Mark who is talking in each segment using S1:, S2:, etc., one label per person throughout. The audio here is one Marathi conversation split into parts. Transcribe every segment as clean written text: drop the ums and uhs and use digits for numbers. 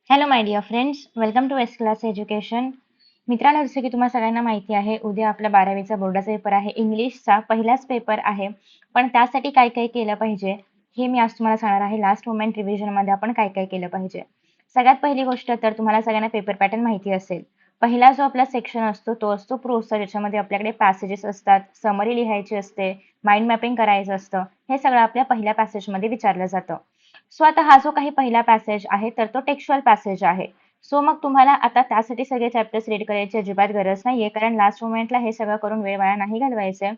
S1: Hello my dear friends, welcome to S class education. मित्रांनो, जसं की तुम्हाला सगळ्यांना माहिती आहे, उद्या आपला 12वीचा बोर्डाचा पेपर आहे. इंग्लिशचा पहिलाच पेपर आहे. पण त्यासाठी काय काय केलं पाहिजे हे मी आज तुम्हाला सांगणार आहे. लास्ट मोमेंट रिव्हिजनमध्ये आपण काय काय केलं पाहिजे. सगळ्यात पहिली गोष्ट तर तुम्हाला सगळ्यांना पेपर पॅटर्न माहिती असेल. पहिला जो आपला सेक्शन असतो तो असतो प्रोजचा, ज्याच्यामध्ये आपल्याकडे पॅसेजेस असतात, समरी लिहायची असते, माइंड मॅपिंग करायचं असतं. हे सगळं आपल्या पहिल्या पॅसेजमध्ये विचारलं जातं. सो आता हा जो काही पहिला पॅसेज आहे तर तो टेक्स्च्युअल पॅसेज आहे. सो मग तुम्हाला आता त्यासाठी सगळे चॅप्टर्स रीड करायची अजिबात गरज नाहीये, कारण लास्ट मोमेंटला हे सगळं करून वेळ वाया नाही घालवायचे.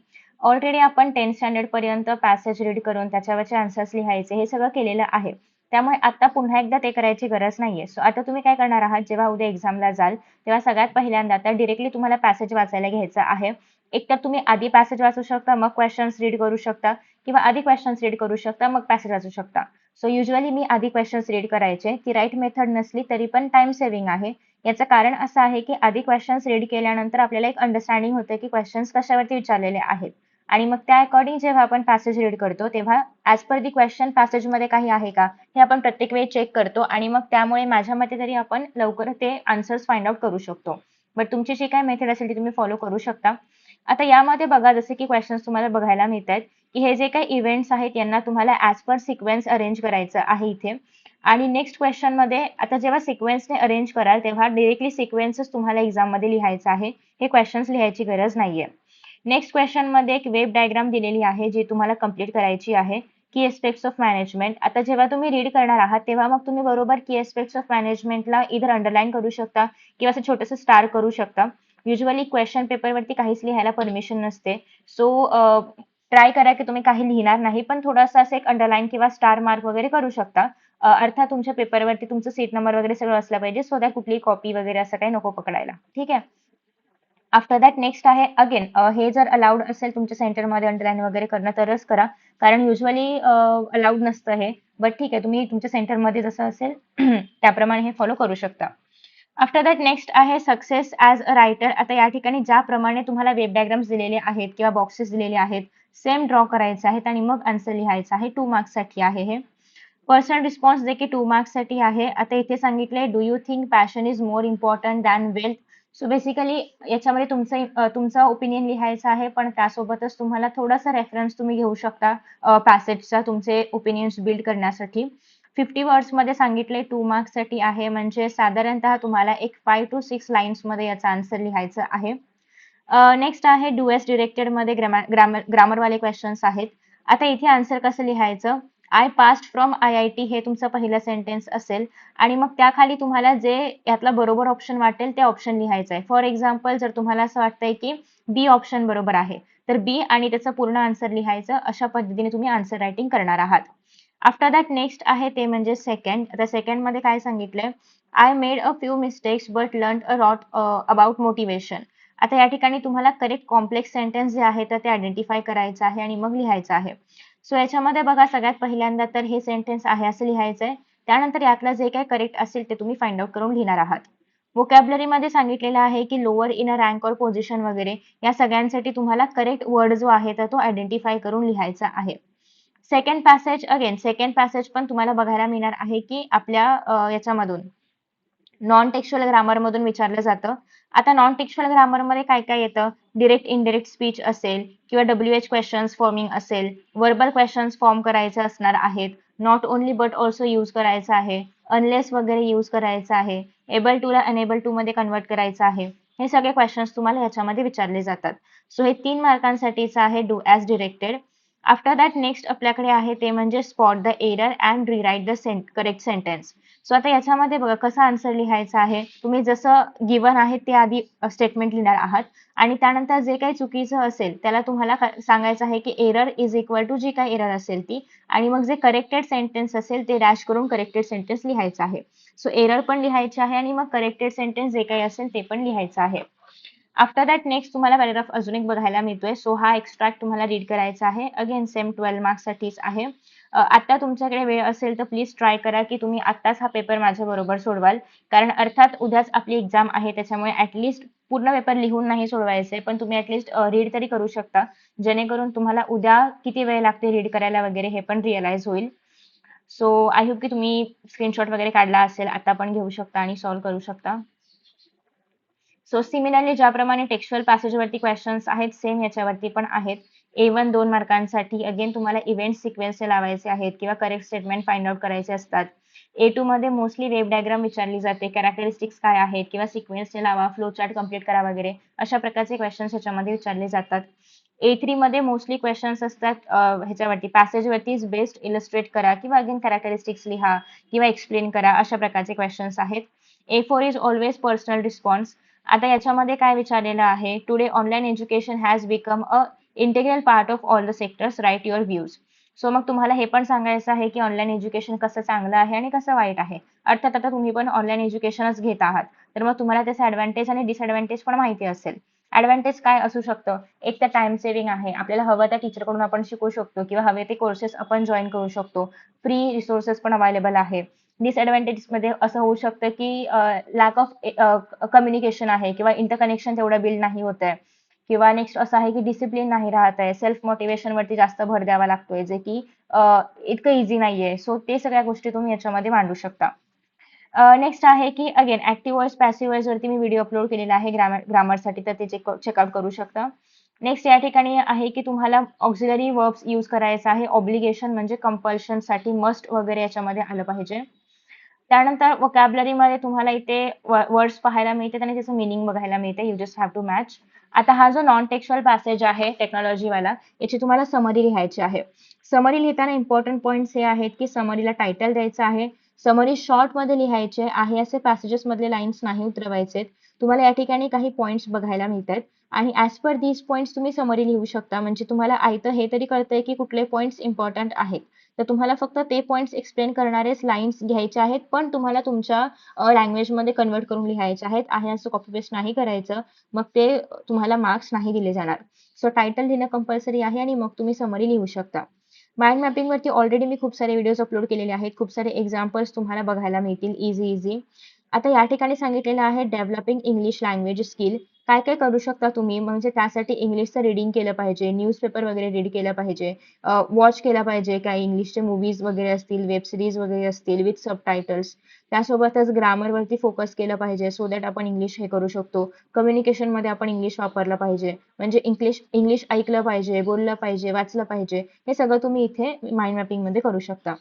S1: ऑलरेडी आपण 10th स्टँडर्ड पर्यंत पॅसेज रीड करून त्याच्यावरचे आन्सर्स लिहायचे हे सगळं केलेलं आहे. त्यामुळे आता पुन्हा एकदा ते करायची गरज नाहीये. सो आता तुम्ही काय करणार आहात, जेव्हा उद्या एक्झामला जाल तेव्हा सगळ्यात पहिल्यांदा तर डिरेक्टली तुम्हाला पॅसेज वाचायला घ्यायचा आहे. एकतर तुम्ही आधी पॅसेज वाचू शकता, मग क्वेश्चन्स रीड करू शकता, किंवा आधी क्वेश्चन्स रीड करू शकता, मग पॅसेज वाचू शकता. सो युजुअली मी आधी क्वेश्चन्स रीड करायचे. ती राईट मेथड नसली तरी पण टाइम सेव्हिंग आहे. याचं कारण असं आहे की आधी क्वेश्चन्स रीड केल्यानंतर आपल्याला एक अंडरस्टँडिंग होते की क्वेश्चन्स कशावरती विचारलेले आहेत. आणि मग त्या अकॉर्डिंग जेव्हा आपण पॅसेज रीड करतो तेव्हा ॲज पर दी क्वेश्चन पॅसेजमध्ये काही आहे का हे आपण प्रत्येक वेळी चेक करतो, आणि मग त्यामुळे माझ्या मते तरी आपण लवकर ते आन्सर्स फाइंड आउट करू शकतो. बट तुमची जी काही मेथड असेल ती तुम्ही फॉलो करू शकता. आता यामध्ये बघा, जसे की क्वेश्चन्स तुम्हाला बघायला मिळत आहेत की हे जे काही इव्हेंट्स आहेत यांना तुम्हाला ॲज पर सिक्वेन्स अरेंज करायचं आहे इथे. आणि नेक्स्ट क्वेश्चनमध्ये आता जेव्हा सिक्वेन्सने अरेंज कराल तेव्हा डिरेक्टली सिक्वेन्सच तुम्हाला एक्झाममध्ये लिहायचं आहे. हे क्वेश्चन्स लिहायची गरज नाहीये. नेक्स्ट क्वेश्चनमध्ये एक वेब डायग्राम दिलेली आहे जी तुम्हाला कंप्लीट करायची आहे. की एस्पेक्ट्स ऑफ मॅनेजमेंट. आता जेव्हा तुम्ही रीड करणार आहात तेव्हा मग तुम्ही बरोबर की एस्पेक्ट्स ऑफ मॅनेजमेंटला इधर अंडरलाईन करू शकता किंवा असं छोटंसं स्टार करू शकता. युजुअली क्वेश्चन पेपरवरती काहीच लिहायला परमिशन नसते. सो ट्राय करा की तुम्ही काही लिहिणार नाही, पण थोडंसं असं एक अंडरलाईन किंवा स्टार मार्क वगैरे करू शकता. अर्थात तुमच्या पेपरवरती तुमचं सीट नंबर वगैरे सगळं असलं पाहिजे, सो दॅट कुठलीही कॉपी वगैरे असं काही नको पकडायला. ठीक आहे. आफ्टर दॅट नेक्स्ट आहे अगेन, हे जर अलाउड असेल तुमच्या सेंटरमध्ये अंडरलाईन वगैरे करणं तरच करा, कारण युजली अलाउड नसतं हे. बट ठीक आहे, तुम्ही तुमच्या सेंटरमध्ये जसं असेल त्याप्रमाणे हे फॉलो करू शकता. आफ्टर दॅट नेक्स्ट आहे सक्सेस ॲज अ रायटर. आता या ठिकाणी ज्याप्रमाणे तुम्हाला वेब डायग्राम्स दिलेले आहेत किंवा बॉक्सेस दिलेले आहेत, सेम ड्रॉ करायचे आहेत आणि मग आन्सर लिहायचा आहे. 2 मार्क्ससाठी आहे हे. पर्सनल रिस्पॉन्स देखील 2 मार्क्ससाठी आहे. आता इथे सांगितलंय, do you think passion is more important than wealth. So basically याच्यामध्ये तुमचा ओपिनियन लिहायचा आहे, पण त्यासोबतच तुम्हाला थोडासा रेफरन्स तुम्ही घेऊ शकता पॅसेजचा तुमचे ओपिनियन्स बिल्ड करण्यासाठी. 50 वर्ड्समध्ये सांगितले 2 मार्क्ससाठी आहे, म्हणजे साधारणतः तुम्हाला एक 5 to 6 लाईन्समध्ये याचा आन्सर लिहायचा आहे. नेक्स्ट आहे डू एस डिरेक्टेडमध्ये ग्रामरवाले क्वेश्चन्स आहेत. आता इथे आन्सर कसं लिहायचं, आय पास्ड फ्रॉम IIT हे तुमचं पहिलं सेंटेन्स असेल, आणि मग त्याखाली तुम्हाला जे यातला बरोबर ऑप्शन वाटेल ते ऑप्शन लिहायचं आहे. फॉर एक्झाम्पल, जर तुम्हाला असं वाटतंय की बी ऑप्शन बरोबर आहे तर बी आणि त्याचं पूर्ण आन्सर लिहायचं. अशा पद्धतीने तुम्ही आन्सर रायटिंग करणार आहात. आफ्टर दॅट नेक्स्ट आहे ते म्हणजे सेकंड. आता सेकंडमध्ये काय सांगितलंय, I made a few mistakes but learn a lot about motivation. आता या ठिकाणी तुम्हाला करेक्ट कॉम्प्लेक्स सेंटेन्स जे आहे तर ते आयडेंटिफाय करायचं आहे आणि मग लिहायचं आहे. सो याच्यामध्ये बघा, सगळ्यात पहिल्यांदा तर हे सेंटेन्स आहे असं लिहायचं आहे. त्यानंतर यातलं जे काही करेक्ट असेल ते तुम्ही फाइंड आउट करून लिहिणार आहात. व्होकॅब्युलरीमध्ये सांगितलेलं आहे की लोअर इन अ रँक और पोझिशन वगैरे या सगळ्यांसाठी तुम्हाला करेक्ट वर्ड जो आहे तर तो आयडेंटिफाय करून लिहायचा आहे. Second passage, again second passage पण तुम्हाला बघायला मिळणार आहे की आपल्या याच्यामधून नॉन टेक्स्च्युअल ग्रामरमधून विचारलं जातं. आता नॉन टेक्स्च्युअल ग्रामरमध्ये काय काय येतं, डिरेक्ट इनडिरेक्ट स्पीच असेल किंवा WH क्वेश्चन्स फॉर्मिंग असेल, वर्बल क्वेश्चन्स फॉर्म करायचे असणार आहेत, not only but also use करायचं आहे, अनलेस वगैरे यूज करायचं आहे, एबल टू ला अनेबल टू मध्ये कन्वर्ट करायचं आहे. हे सगळे क्वेश्चन्स तुम्हाला ह्याच्यामध्ये विचारले जातात. सो हे 3 मार्कांसाठीचं आहे do as directed. After that next आपल्याकडे आहे ते म्हणजे spot the error and rewrite the correct sentence. So आता याच्यामध्ये बघा कसा आन्सर लिहायचा आहे. तुम्ही जसं गिवन आहे ते आधी स्टेटमेंट लिहिणार आहात, आणि त्यानंतर जे काही चुकीचं असेल त्याला तुम्हाला सांगायचं आहे की एरर इज इक्वल टू जी काही एरर असेल ती, आणि मग जे करेक्टेड सेंटेन्स असेल ते डॅश करून करेक्टेड सेंटेन्स लिहायचं आहे. सो एरर पण लिहायचे आहे आणि मग करेक्टेड सेंटेन्स जे काही असेल ते पण लिहायचं आहे. आफ्टर दॅट नेक्स्ट तुम्हाला पॅराग्राफ अजून एक बघायला मिळतोय. सो हा एक्स्ट्रॅक्ट तुम्हाला रीड करायचा आहे. अगेन सेम 12 मार्क्ससाठीच आहे. आता तुमच्याकडे वेळ असेल तर प्लीज ट्राय करा की तुम्ही आत्ताच हा पेपर माझ्याबरोबर सोडवाल, कारण अर्थात उद्याच आपली एक्झाम आहे, त्याच्यामुळे ऍटलिस्ट पूर्ण पेपर लिहून नाही सोडवायचे, पण तुम्ही ऍटलिस्ट रीड तरी करू शकता, जेणेकरून तुम्हाला उद्या किती वेळ लागते रीड करायला वगैरे हे पण रिअलाइज होईल. सो आय होप की तुम्ही स्क्रीनशॉट वगैरे काढला असेल, आता पण घेऊ शकता आणि सॉल्व्ह करू शकता. सो सिमिलरली ज्याप्रमाणे टेक्स्च्युअल पॅसेजवरती क्वेश्चन्स आहेत, सेम याच्यावरती पण आहेत. A1 2 मार्कांसाठी अगेन तुम्हाला इव्हेंट सिक्वेन्स लावायचे आहेत किंवा करेक्ट स्टेटमेंट फाइंड आउट करायचे असतात. A2 मध्ये मोस्टली वेव्ह डायग्राम विचारली जाते, कॅरेक्टरिस्टिक्स काय आहेत किंवा सिक्वेन्सचे लावा, फ्लो चार्ट कंप्लीट करा वगैरे अशा प्रकारचे क्वेश्चन्स ह्याच्यामध्ये विचारले जातात. A3 मध्ये मोस्टली क्वेश्चन्स असतात ह्याच्यावरती पॅसेजवरतीच बेस्ड इलस्ट्रेट करा किंवा अगेन कॅरेक्टरिस्टिक्स लिहा किंवा एक्सप्लेन करा अशा प्रकारचे क्वेश्चन्स आहेत. A4 is always personal response. आता याच्यामध्ये काय विचारलेलं आहे, today online education has become a integral part of all the sectors, write your views. So मग तुम्हाला हे पण सांगायचं आहे की ऑनलाईन एज्युकेशन कसं चांगलं आहे आणि कसं वाईट आहे. अर्थात आता तुम्ही पण ऑनलाईन एज्युकेशनच घेत आहात, तर मग तुम्हाला त्याचे ऍडव्हान्टेज आणि डिसएडव्हान्टेज पण माहिती असेल. ऍडव्हान्टेज काय असू शकतं, एक तर टाइम सेव्हिंग आहे, आपल्याला हवं त्या टीचरकडून आपण शिकू शकतो किंवा हवे ते कोर्सेस आपण जॉईन करू शकतो. फ्री रिसोर्सेस पण अवेलेबल आहे. डिसएडव्हान्टेज मध्ये असं होऊ शकतं की लॅक ऑफ कम्युनिकेशन आहे किंवा इंटरकनेक्शन तेवढं बिल्ड नाही होत आहे किंवा नेक्स्ट असं आहे की डिसिप्लिन नाही राहत आहे, सेल्फ मोटिवेशन वरती जास्त भर द्यावा लागतोय, जे की इतकं इझी नाहीये. सो ते सगळ्या गोष्टी तुम्ही याच्यामध्ये मांडू शकता. नेक्स्ट आहे की again active voice passive voice वरती मी व्हिडिओ अपलोड केलेला आहे ग्रामरसाठी, तर ते चेकआउट करू शकता. नेक्स्ट या ठिकाणी आहे की तुम्हाला ऑक्झिलरी वर्ब्स यूज करायचा आहे. ऑब्लिगेशन म्हणजे कंपल्शन साठी मस्ट वगैरे याच्यामध्ये आलं पाहिजे. त्यानंतर vocabulary तुम्हाला इथे वर्ड्स पाहायला मिळतात आणि त्याचं मीनिंग बघायला मिळते. You just have to match. आता हा जो नॉन टेक्स्च्युअल पॅसेज आहे टेक्नॉलॉजीवाला, याची तुम्हाला समरी लिहायची आहे. समरी लिहिताना इम्पॉर्टंट पॉईंट्स हे आहेत की समरीला टायटल द्यायचं आहे. समरी शॉर्ट मध्ये लिहायचे आहे, असे पॅसेजेस मधले लाईन्स नाही उतरवायचे. तुम्हाला या ठिकाणी काही पॉईंट्स बघायला मिळतात आणि ऍज पर दीज पॉईंट्स तुम्ही समरी लिहू शकता. म्हणजे तुम्हाला आयतं हे तरी कळतंय की कुठले पॉईंट्स इम्पॉर्टंट आहेत. तर तुम्हाला फक्त ते पॉईंट्स एक्सप्लेन करणारेच लाईन्स घ्यायचे आहेत, पण तुम्हाला तुमच्या लँग्वेजमध्ये कन्वर्ट करून लिहायचे आहेत. आहे असं कॉपी पेस्ट नाही करायचं, मग ते तुम्हाला मार्क्स नाही दिले जाणार. सो टायटल लिहिणं कंपल्सरी आहे आणि मग तुम्ही समरी लिहू शकता. माइंड मॅपिंग वरती ऑलरेडी मी खूप सारे व्हिडिओज अपलोड केलेले आहेत. खूप सारे एक्झाम्पल्स तुम्हाला बघायला मिळतील इझी. आता या ठिकाणी सांगितलेलं आहे डेव्हलपिंग इंग्लिश लँग्वेज स्किल. काय काय करू शकता तुम्ही, म्हणजे त्यासाठी इंग्लिशचं रीडिंग केलं पाहिजे, न्यूजपेपर वगैरे रीड केलं पाहिजे, वॉच केला पाहिजे, काही इंग्लिशचे मूवीज वगैरे असतील, वेब सिरीज वगैरे असतील विथ सबटायटल्स. त्यासोबतच ग्रामरवरती फोकस केलं पाहिजे, सो दॅट आपण इंग्लिश हे करू शकतो. कम्युनिकेशनमध्ये आपण इंग्लिश वापरलं पाहिजे, म्हणजे इंग्लिश इंग्लिश ऐकलं पाहिजे, बोललं पाहिजे, वाचलं पाहिजे. हे सगळं तुम्ही इथे माइंड मॅपिंग मध्ये करू शकता.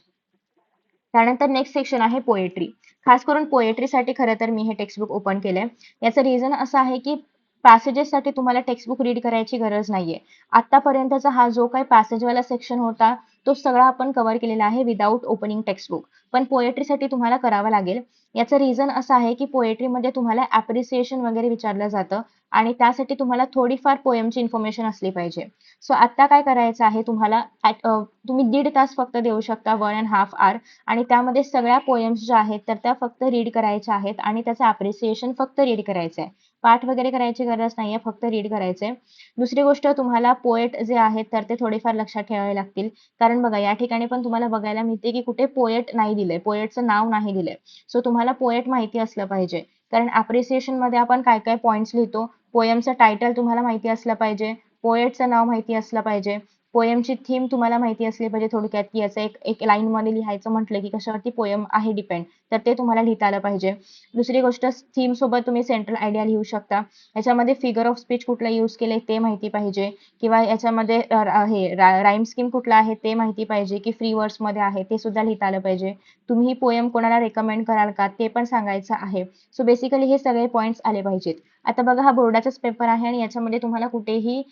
S1: त्यानंतर नेक्स्ट सेक्शन आहे पोएट्री. खास करून पोएट्रीसाठी खरं तर मी हे टेक्स्टबुक ओपन केलंय. याचं रिझन असं आहे की पॅसेजेससाठी तुम्हाला टेक्स्टबुक रीड करायची गरज नाहीये. आतापर्यंतचा हा जो काही पॅसेजवाला सेक्शन होता, तो सगळा आपण कव्हर केलेला आहे विदाऊट ओपनिंग टेक्स्टबुक. पण पोएट्रीसाठी तुम्हाला करावं लागेल. याचं रिझन असं आहे की पोएट्रीमध्ये तुम्हाला ॲप्रिसिएशन वगैरे विचारलं जातं आणि त्यासाठी तुम्हाला थोडीफार पोएमची इन्फॉर्मेशन असली पाहिजे. सो आता काय करायचं आहे तुम्हाला, तुम्ही 1.5 तास फक्त देऊ शकता, 1.5 hour, आणि त्यामध्ये सगळ्या पोएम्स ज्या आहेत तर त्या फक्त रीड करायच्या आहेत आणि त्याचं अप्रिसिएशन फक्त रीड करायचं आहे. पाठ वगैरे करायची गरज नाहीये, फक्त रीड करायचंय. दुसरी गोष्ट, तुम्हाला पोएट जे आहेत तर ते थोडेफार लक्षात ठेवावे लागतील. कारण बघा या ठिकाणी पण तुम्हाला बघायला मिळते की कुठे पोएट नाही दिलंय, पोएटचं नाव नाही दिलंय. सो तुम्हाला पोएट माहिती असलं पाहिजे. कारण अप्रिसिएशन मध्ये आपण काय काय पॉईंट्स लिहितो, पोएमचं टायटल तुम्हाला माहिती असलं पाहिजे, पोएटचं नाव माहिती असलं पाहिजे, पोएमची थीम तुम्हाला माहिती असली पाहिजे थोडक्यात, की याचं एक एक लाईन मध्ये लिहायचं म्हटलं की कशावरती पोएम आहे डिपेंड, तर ते तुम्हाला लिहिता आलं पाहिजे. दुसरी गोष्ट, थीम सोबत तुम्ही सेंट्रल आयडिया लिहू शकता. याच्यामध्ये फिगर ऑफ स्पीच कुठला यूज केलंय ते माहिती पाहिजे किंवा याच्यामध्ये हे राईम स्कीम कुठला आहे ते माहिती पाहिजे, की फ्री वर्ड्स मध्ये आहे ते सुद्धा लिहिता आलं पाहिजे. तुम्ही ही पोएम कोणाला रेकमेंड कराल का ते पण सांगायचं आहे. सो बेसिकली हे सगळे पॉईंट्स आले पाहिजेत. आता बघा हा बोर्डाचाच पेपर आहे आणि याच्यामध्ये तुम्हाला कुठेही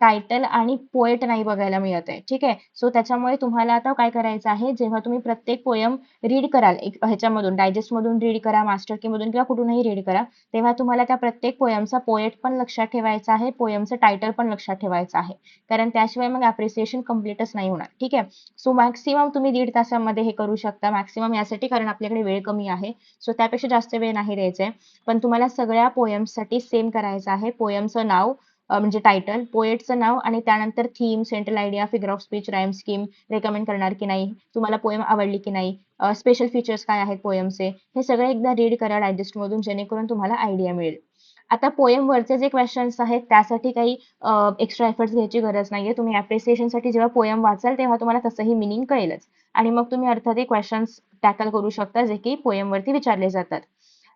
S1: टायटल आणि पोएट नाही बघायला मिळत आहे. ठीक आहे. सो त्याच्यामुळे तुम्हाला आता काय करायचं आहे, जेव्हा तुम्ही प्रत्येक पोयम रीड कराल, एक ह्याच्यामधून डायजेस्ट मधून रीड करा, मास्टर की मधून किंवा कुठूनही रीड करा, तेव्हा तुम्हाला त्या प्रत्येक पोयमचा पोएट पण लक्षात ठेवायचा आहे, पोयमचं टायटल पण लक्षात ठेवायचं आहे. कारण त्याशिवाय मग अप्रिसिएशन कम्प्लीटच नाही होणार. ठीक आहे. सो मॅक्सिमम तुम्ही 1.5 तासामध्ये हे करू शकता. मॅक्सिमम यासाठी कारण आपल्याकडे वेळ कमी आहे. सो त्यापेक्षा जास्त वेळ नाही द्यायचा आहे. पण तुम्हाला सगळ्या पोयम्ससाठी सेम करायचं आहे. पोयमचं नाव म्हणजे टायटल, पोएटचं नाव आणि त्यानंतर theme, central idea, figure of speech, rhyme scheme, recommend करणार की नाही, तुम्हाला पोएम आवडली की नाही, स्पेशल फीचर्स काय आहेत पोएमचे, हे सगळं एकदा रीड करा डायजेस्ट मधून, जेणेकरून तुम्हाला आयडिया मिळेल. आता पोएम वरचे जे क्वेश्चन्स आहेत त्यासाठी काही एक्स्ट्रा एफर्ट्स घ्यायची गरज नाहीये. तुम्ही ॲप्रिसिएशनसाठी जेव्हा पोएम वाचाल तेव्हा तुम्हाला तसंही मिनिंग कळेलच आणि मग तुम्ही अर्थात क्वेश्चन्स टॅकल करू शकता जे की पोएम वरती विचारले जातात.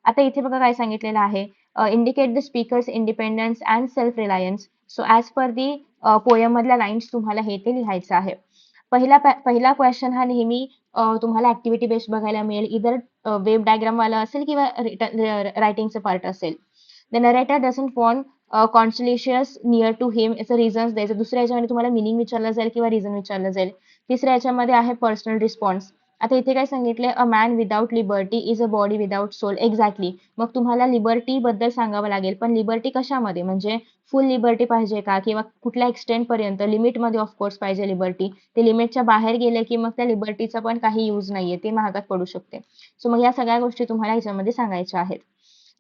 S1: आता इथे बघा काय सांगितलेलं आहे, indicate the speakers independence and self Reliance. So as per the poem मधल्या लाईन्स तुम्हाला हे ते लिहायचं आहे. पहिला क्वेश्चन हा नेहमी तुम्हाला ऍक्टिव्हिटी बेस्ड बघायला मिळेल. इधर वेब डायग्राम वाला असेल किंवा रायटिंगचं पार्ट असेल. The narrator doesn't want constellations near to him याचं रिझन्स द्यायचं. दुसऱ्या याच्यामध्ये तुम्हाला मिनिंग विचारलं जाईल किंवा रिझन विचारलं जाईल. तिसऱ्या याच्यामध्ये आहे पर्सनल रिस्पॉन्स. आता इथे काय सांगितलंय, a man without liberty is a body without soul. Exactly. मग तुम्हाला लिबर्टी बद्दल सांगावं लागेल, पण लिबर्टी कशामध्ये, म्हणजे फुल लिबर्टी पाहिजे का किंवा कुठल्या एक्सटेंट पर्यंत, लिमिटमध्ये ऑफकोर्स पाहिजे लिबर्टी. ते लिमिटच्या बाहेर गेले की मग त्या लिबर्टीचा पण काही यूज नाहीये, ते महागात पडू शकते. सो मग या सगळ्या गोष्टी तुम्हाला याच्यामध्ये सांगायच्या आहेत.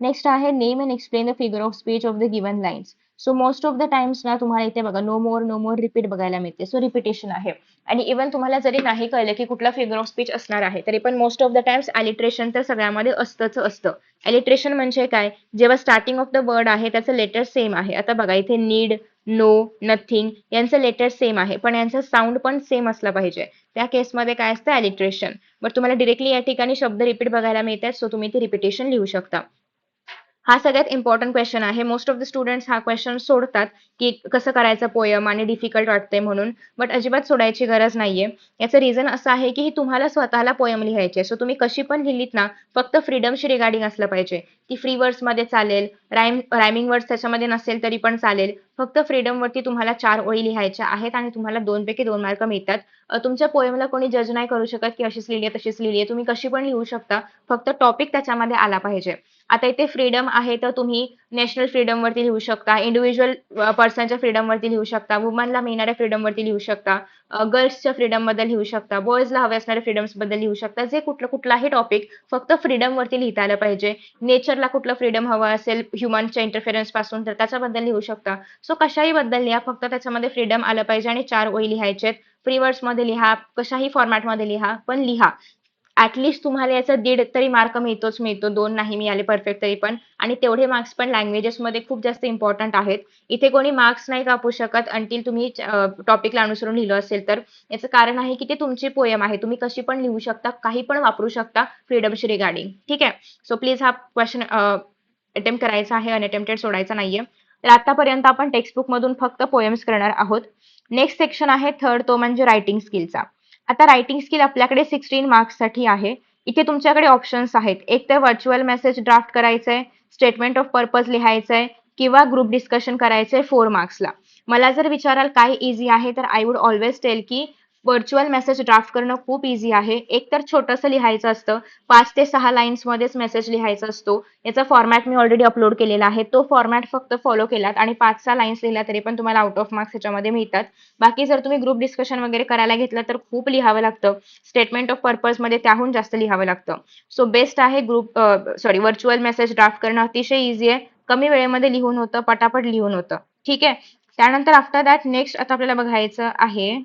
S1: नेक्स्ट आहे name and explain the figure of speech of the given lines. So most of the times ना तुम्हाला इथे बघा नो मोर रिपीट बघायला मिळते. सो रिपिटेशन आहे. आणि इव्हन तुम्हाला जरी नाही कळलं की कुठला फिगर ऑफ स्पीच असणार आहे तरी पण most of the times alliteration तर सगळ्यामध्ये असतंच असतं. अलिट्रेशन म्हणजे काय, जेव्हा स्टार्टिंग ऑफ द वर्ड आहे त्याचं लेटर सेम आहे. आता बघा इथे नीड, नो, नथिंग यांचं लेटर सेम आहे पण यांचा साऊंड पण सेम असला पाहिजे. त्या केसमध्ये काय असतं, अलिट्रेशन. बट तुम्हाला डिरेक्टली या ठिकाणी शब्द रिपीट बघायला मिळतात, सो तुम्ही ते रिपिटेशन लिहू शकता. हा सगळ्यात इम्पॉर्टंट क्वेश्चन आहे. मोस्ट ऑफ द स्टुडंट्स हा क्वेश्चन सोडतात की कसं करायचं पोयम आणि डिफिकल्ट वाटतंय म्हणून, बट अजिबात सोडायची गरज नाहीये. याचं रिझन असं आहे की ही तुम्हाला स्वतःला पोयम लिहायची आहे. सो तुम्ही कशी पण लिहिलीत ना, फक्त फ्रीडमशी रिगार्डिंग असलं पाहिजे. ती फ्री वर्ड्स मध्ये चालेल, रायमिंग वर्ड्स त्याच्यामध्ये नसेल तरी पण चालेल. फक्त फ्रीडम वरती तुम्हाला 4 ओळी लिहायच्या आहेत आणि तुम्हाला 2 पैकी 2 मार्क मिळतात. तुमच्या पोयमला कोणी जज नाही करू शकत की अशीच लिहिली आहे तशीच लिहिली आहे. तुम्ही कशी पण लिहू शकता, फक्त टॉपिक त्याच्यामध्ये आला पाहिजे. आता इथे फ्रीडम आहे तर तुम्ही नॅशनल फ्रीडम वरती लिहू शकता, इंडिव्हिज्युअल पर्सनच्या फ्रीडम वरती लिहू शकता, वुमनला मिळणाऱ्या फ्रीडम वरती लिहू शकता, गर्ल्सच्या फ्रीडम बद्दल लिहू शकता, बॉयजला हवे असणाऱ्या फ्रीडम्स बद्दल लिहू शकता. जे कुठलाही टॉपिक फक्त फ्रीडम वरती लिहिता आलं पाहिजे. नेचरला कुठलं फ्रीडम हवं असेल ह्युमनच्या इंटरफेरन्स पासून तर त्याच्याबद्दल लिहू शकता. सो कशाही बद्दल लिहा, फक्त त्याच्यामध्ये फ्रीडम आलं पाहिजे आणि 4 ओळी लिहायचे. फ्री वर्ड्स मध्ये लिहा, कशाही फॉर्मॅटमध्ये लिहा, पण लिहा. ऍटलिस्ट तुम्हाला याचा 1.5 तरी मार्क मिळतो. 2 नाही मिळाले परफेक्ट तरी पण. आणि तेवढे मार्क्स पण लँग्वेजेस मध्ये खूप जास्त इम्पॉर्टंट आहेत. इथे कोणी मार्क्स नाही कापू शकत अंटिल तुम्ही टॉपिकला अनुसरून लिहिलं असेल तर. याचं कारण आहे की ते तुमची पोयम आहे, तुम्ही कशी पण लिहू शकता, काही पण वापरू शकता फ्रीडमशी रिगार्डिंग. ठीक आहे. सो प्लीज हा क्वेश्चन अटेम्प्ट करायचा आहे, अनअटेम्प्टेड सोडायचा नाहीये. तर आतापर्यंत आपण टेक्स्टबुक मधून फक्त पोएम्स करणार आहोत. नेक्स्ट सेक्शन आहे थर्ड, तो म्हणजे रायटिंग स्किलचा. आता रायटिंग स्किल आपल्याकडे 16 मार्क्स साठी आहे. इथे तुमच्याकडे ऑप्शन्स आहेत. एक तर व्हर्च्युअल मेसेज ड्राफ्ट करायचंय, स्टेटमेंट ऑफ पर्पज लिहायचंय किंवा ग्रुप डिस्कशन करायचंय 4 मार्क्सला. मला जर विचाराल काय इझी आहे तर आय वुड ऑलवेज टेल की व्हर्च्युअल मेसेज ड्राफ्ट करणं खूप इझी आहे. एक तर छोटंसं लिहायचं असतं, 5 ते 6 लाईन्स मध्येच मेसेज लिहायचा असतो. याचा फॉर्मॅट मी ऑलरेडी अपलोड केलेला आहे. तो फॉर्मॅट फक्त फॉलो केलात आणि 5-6 लाईन्स लिहिल्या तरी पण तुम्हाला आउट ऑफ मार्क्स ह्याच्यामध्ये मिळतात. बाकी जर तुम्ही ग्रुप डिस्कशन वगैरे करायला घेतलं तर खूप लिहावं लागतं. स्टेटमेंट ऑफ पर्पज मध्ये त्याहून जास्त लिहावं लागतं. सो बेस्ट आहे व्हर्च्युअल मेसेज ड्राफ्ट करणं अतिशय इझी आहे. कमी वेळेमध्ये लिहून होतं, पटापट लिहून होतं. ठीक आहे. त्यानंतर आफ्टर दॅट नेक्स्ट आता आपल्याला बघायचं आहे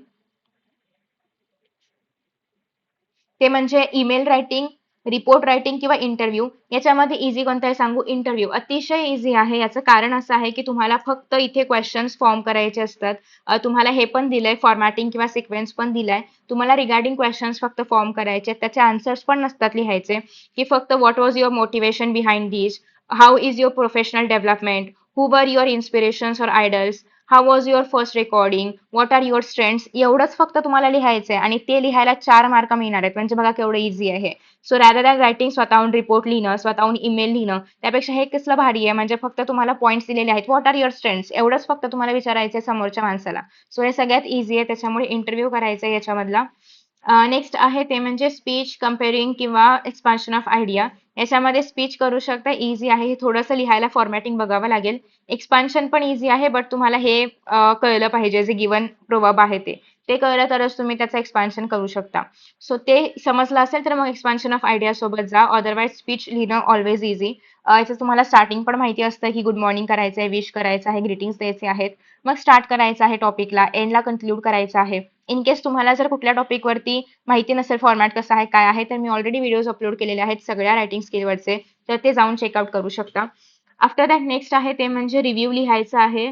S1: ते म्हणजे ईमेल रायटिंग, रिपोर्ट रायटिंग किंवा इंटरव्ह्यू. याच्यामध्ये इझी कोणता आहे सांगू, इंटरव्ह्यू अतिशय इझी आहे. याचं कारण असं आहे की तुम्हाला फक्त इथे क्वेश्चन्स फॉर्म करायचे असतात. तुम्हाला हे पण दिलंय फॉर्मॅटिंग किंवा सिक्वेन्स पण दिलाय. तुम्हाला रिगार्डिंग क्वेश्चन्स फक्त फॉर्म करायचे, त्याचे आन्सर्स पण नसतात लिहायचे, की फक्त what was your motivation behind this, how is your professional development, who were your inspirations or idols, how was your first recording, what are your strengths, एवढंच फक्त तुम्हाला लिहायचंय आणि ते लिहायला 4 मार्क मिळणार आहेत. म्हणजे बघा केवढं इझी आहे. सो रॅदर दॅन रायटिंग स्वतःहून रिपोर्ट लिहिणं, स्वतःहून ईमेल लिहिणं, त्यापेक्षा हे कसलं भारी आहे. म्हणजे फक्त तुम्हाला पॉईंट्स दिलेले आहेत, व्हॉट आर युअर स्ट्रेंथ्स एवढंच फक्त तुम्हाला विचारायचंय समोरच्या माणसाला. सो हे सगळ्यात इझी आहे, त्याच्यामुळे इंटरव्ह्यू करायचा आहे याच्यामधला. नेक्स्ट आहे ते म्हणजे स्पीच कंपेअरिंग किंवा एक्सपान्शन ऑफ आयडिया. याच्यामध्ये स्पीच करू शकता, इझी आहे. हे थोडंसं लिहायला फॉर्मॅटिंग बघावं लागेल. एक्सपान्शन पण इझी आहे, बट तुम्हाला हे कळलं पाहिजे, जे गिवन प्रोवर्ब आहे ते कळलं तरच तुम्ही त्याचं एक्सपान्शन करू शकता. सो ते समजलं असेल तर मग एक्सपान्शन ऑफ आयडिया सोबत जा. अदरवाईज स्पीच लिहिणं ऑलवेज इझी. याचं तुम्हाला स्टार्टिंग पण माहिती असतं की गुड मॉर्निंग करायचं आहे, विश करायचं आहे, ग्रीटिंग्स द्यायचे आहेत, मग स्टार्ट करायचं आहे टॉपिकला, एंडला कन्क्लूड करायचं आहे. इन केस तुम्हाला जर कुठल्या टॉपिकवरती माहिती नसेल फॉर्मॅट कसा आहे काय आहे तर मी ऑलरेडी व्हिडिओज अपलोड केलेले आहेत सगळ्या रायटिंग स्किलवरचे, तर ते जाऊन चेकआउट करू शकता. आफ्टर दॅट नेक्स्ट आहे ते म्हणजे रिव्ह्यू लिहायचा आहे.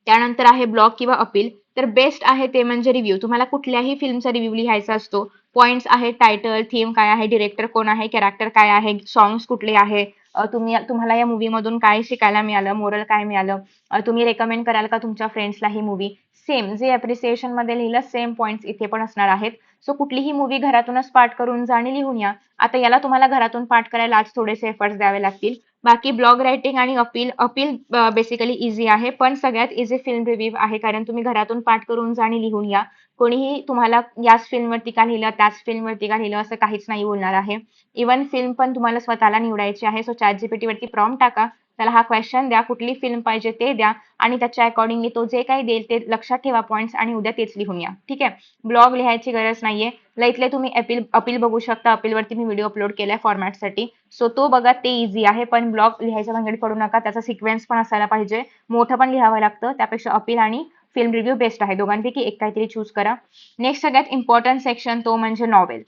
S1: त्यानंतर आहे ब्लॉग किंवा अपील. तर बेस्ट आहे ते म्हणजे रिव्ह्यू. तुम्हाला कुठल्याही फिल्मचा रिव्ह्यू लिहायचा असतो. पॉइंट्स आहेत, टायटल, थीम काय आहे, डिरेक्टर कोण आहे, कॅरेक्टर काय आहे, सॉंग्स कुठले आहे, तुम्हाला या मूवी मधून काय शिकायला मिळालं, मोरल काय मिळालं, तुम्ही रेकमेंड कराल का तुमच्या फ्रेंड्सला ही मूवी. सेम जे अप्रिसिएशन मध्ये लिहिलं सेम पॉइंट्स इथे पण असणार आहेत. सो कुठलीही मूवी घरातूनच पाठ करून जा आणि लिहून या. आता याला तुम्हाला घरातून पाठ करायला आज थोडेसे एफर्ट्स द्यावे लागतील. बाकी ब्लॉग रायटिंग आणि अपील बेसिकली इझी आहे, पण सगळ्यात इझी फिल्म रिव्ह्यू आहे, कारण तुम्ही घरातून पाठ करून जा आणि लिहून या. कोणीही तुम्हाला याच फिल्मवरती का लिहिलं, त्याच फिल्मवरती का लिहिलं असं काहीच नाही बोलणार आहे. इव्हन फिल्म पण तुम्हाला स्वतःला निवडायची आहे. सो ChatGPT वरती प्रॉम्प्ट टाका, त्याला हा क्वेश्चन द्या, कुठली फिल्म पाहिजे ते द्या आणि त्याच्या अकॉर्डिंगली तो जे काही देईल ते लक्षात ठेवा पॉईंट्स आणि उद्या तेच लिहून या. ठीक आहे. ब्लॉग लिहायची गरज नाहीये. लईतले तुम्ही अपील बघू शकता. अपीलवरती मी व्हिडिओ अपलोड केलाय फॉर्मॅटसाठी. सो तो बघा, ते इझी आहे. पण ब्लॉग लिहायच्या भानगडीत पडू नका. त्याचा सिक्वेन्स पण असायला पाहिजे. मोठं पण लिहावं लागतं. त्यापेक्षा अपील आणि फिल्म रिव्ह्यू बेस्ट आहे. दोघांपैकी एक काहीतरी चूज करा. नेक्स्ट सगळ्यात इम्पॉर्टंट सेक्शन तो म्हणजे नॉवेल.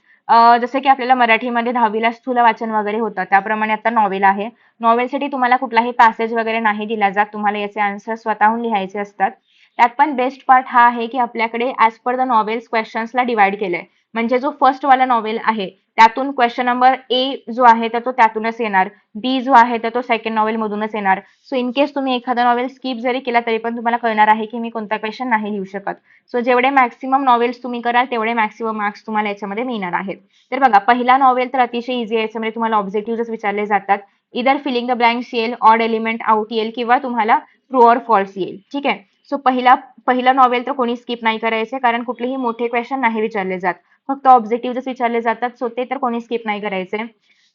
S1: जसं की आपल्याला मराठीमध्ये 10वीला स्थूल वाचन वगैरे होतं, त्याप्रमाणे आता नॉवेल आहे. नॉवेलसाठी तुम्हाला कुठलाही पॅसेज वगैरे नाही दिला जात. तुम्हाला याचे आन्सर स्वतःहून लिहायचे असतात. त्यात पण बेस्ट पार्ट हा आहे की आपल्याकडे ॲज पर द नॉवेल्स क्वेश्चन्सला डिवाइड केलंय. म्हणजे जो फर्स्ट वाला नॉवेल आहे त्यातून क्वेश्चन नंबर ए जो आहे तर तो त्यातूनच येणार, बी जो आहे तर तो सेकंड नॉवेल मधूनच येणार. सो इन केस तुम्ही एखादा नॉवेल स्किप जरी केला तरी पण तुम्हाला कळणार आहे की मी कोणता क्वेश्चन नाही लिहू शकत. सो जेवढे मॅक्सिमम नॉवेल्स तुम्ही कराल तेवढे मॅक्सिमम मार्क्स तुम्हाला याच्यामध्ये मिळणार आहेत. तर बघा, पहिला नॉवेल तर अतिशय इझी आहे. याच्यामध्ये तुम्हाला ऑब्जेक्टिव्हच विचारले जातात. इदर फिलिंग द ब्लँक्स येईल, ऑड एलिमेंट आउट येईल किंवा तुम्हाला ट्रू ऑर फॉल्स येईल. ठीक आहे. सो पहिला नॉवेल तर कोणी स्किप नाही करायचे, कारण कुठलेही मोठे क्वेश्चन नाही विचारले जात. फक्त ऑब्जेक्टिव्हच विचारले जातात. सो ते तर कोणी स्किप नाही करायचे.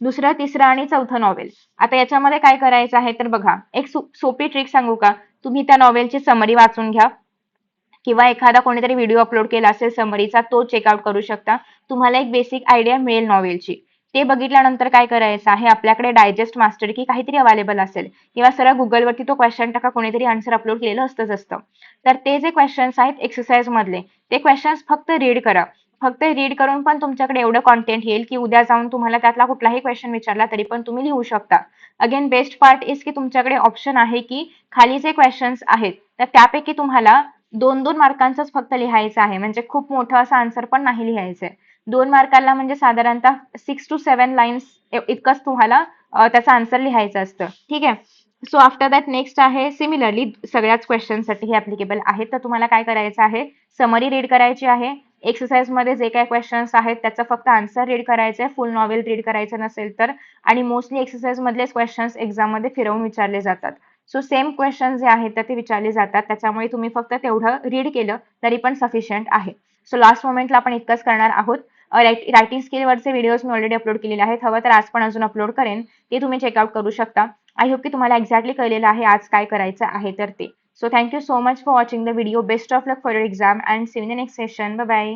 S1: दुसरं, तिसरं आणि चौथं नॉवेल. आता याच्यामध्ये काय करायचं आहे तर बघा, एक सोपी ट्रिक सांगू का? तुम्ही त्या नॉवेलची समरी वाचून घ्या किंवा एखादा कोणीतरी व्हिडिओ अपलोड केला असेल समरीचा, तो चेकआउट करू शकता. तुम्हाला एक बेसिक आयडिया मिळेल नॉवेलची. ते बघितल्यानंतर काय करायचं आहे, आपल्याकडे डायजेस्ट मास्टर की काहीतरी अवेलेबल असेल किंवा सरळ गुगलवरती तो क्वेश्चन टाका, कोणीतरी आन्सर अपलोड केलेलं असतं. तर ते जे क्वेश्चन्स आहेत एक्सरसाइज मधले, ते क्वेश्चन्स फक्त रीड करा. फक्त रीड करून पण तुमच्याकडे एवढं कॉन्टेंट येईल की उद्या जाऊन तुम्हाला त्यातला कुठलाही क्वेश्चन विचारला तरी पण तुम्ही लिहू शकता. अगेन बेस्ट पार्ट इज की तुमच्याकडे ऑप्शन आहे की खाली जे क्वेश्चन्स आहेत तर त्यापैकी तुम्हाला 2-2 मार्कांचंच फक्त लिहायचं आहे. म्हणजे खूप मोठं असं आन्सर पण नाही लिहायचंय. 2 मार्काला म्हणजे साधारणतः 6 to 7 लाईन्स इतकंच तुम्हाला त्याचं आन्सर लिहायचं असतं. ठीक आहे. सो आफ्टर दॅट नेक्स्ट आहे सिमिलरली सगळ्याच क्वेश्चनसाठी हे ऍप्लिकेबल आहे. तर तुम्हाला काय करायचं आहे, समरी रीड करायची आहे. एक्सरसाइज मध्ये जे काही क्वेश्चन्स आहेत त्याचं फक्त आन्सर रीड करायचंय. फुल नॉवेल रीड करायचं नसेल तर. आणि मोस्टली एक्सरसाइज मधलेच क्वेश्चन्स एक्झाम मध्ये फिरवून विचारले जातात. सो सेम क्वेश्चन जे आहेत ते विचारले जातात. त्याच्यामुळे तुम्ही फक्त तेवढं रीड केलं तरी पण सफिशियंट आहे. सो लास्ट मोमेंटला आपण इतकंच करणार आहोत. रायटिंग स्किलवरचे व्हिडिओज मी ऑलरेडी अपलोड केलेले आहेत. हवं तर आज पण अजून अपलोड करेन. ते तुम्ही चेकआउट करू शकता. आय होप की तुम्हाला एक्झॅक्टली कळलेलं आहे आज काय करायचं आहे तर ते. So thank you so much for watching the video. Best of luck for your exam and see you in the next session. Bye bye.